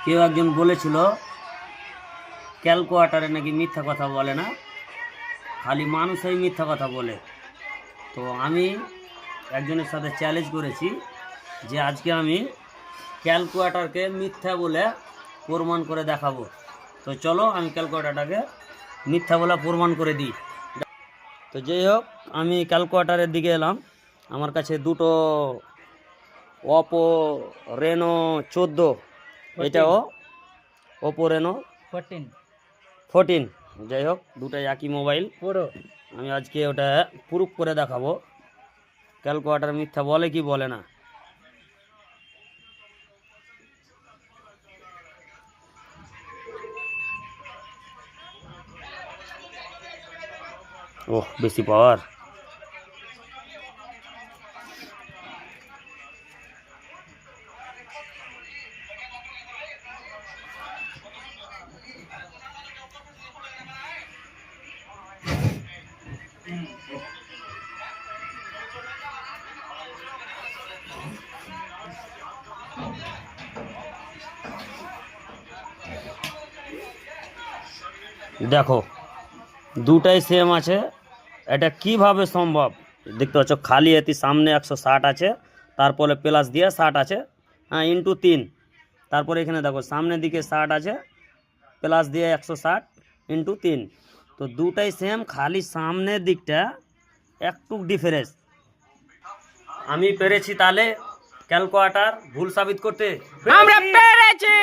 কেউ একজন বলেছিল ক্যালকুলেটারে নাকি মিথ্যা কথা বলে না, খালি মানুষই মিথ্যা কথা বলে। তো আমি একজনের সাথে চ্যালেঞ্জ করেছি যে আজকে আমি ক্যালকুলেটারকে মিথ্যা বলে প্রমাণ করে দেখাবো। তো চলো আমি ক্যালকুলেটারটাকে মিথ্যা বলে প্রমাণ করে দিই। তো যাই হোক, আমি ক্যালকুলেটারের দিকে এলাম। আমার কাছে দুটো ওপো রেনো 14, এটাও ওপো রেনো 14। যাই হোক, দুটাই একই মোবাইল। আমি আজকে ওটা প্রুফ করে দেখাবো ক্যালকুলেটার মিথ্যা বলে কি বলে না। ওহ, বেশি পাওয়ার। দেখো, দুটাই সেম আছে। এটা কিভাবে সম্ভব? দেখতে পাচ্ছ, খালি এটি সামনে 160 আছে, তারপরে প্লাস দিয়ে 60 আছে, হ্যাঁ, ইন্টু 3। তারপরে এখানে দেখো সামনের দিকে 60 আছে, প্লাস দিয়ে 160 ইন্টু 3। তো দুটাই সেম, খালি সামনের দিকটা একটু ডিফারেন্স। আমি পেরেছি তাহলে ক্যালকুলেটর ভুল সাবিত করতে। আমরা পেরেছি।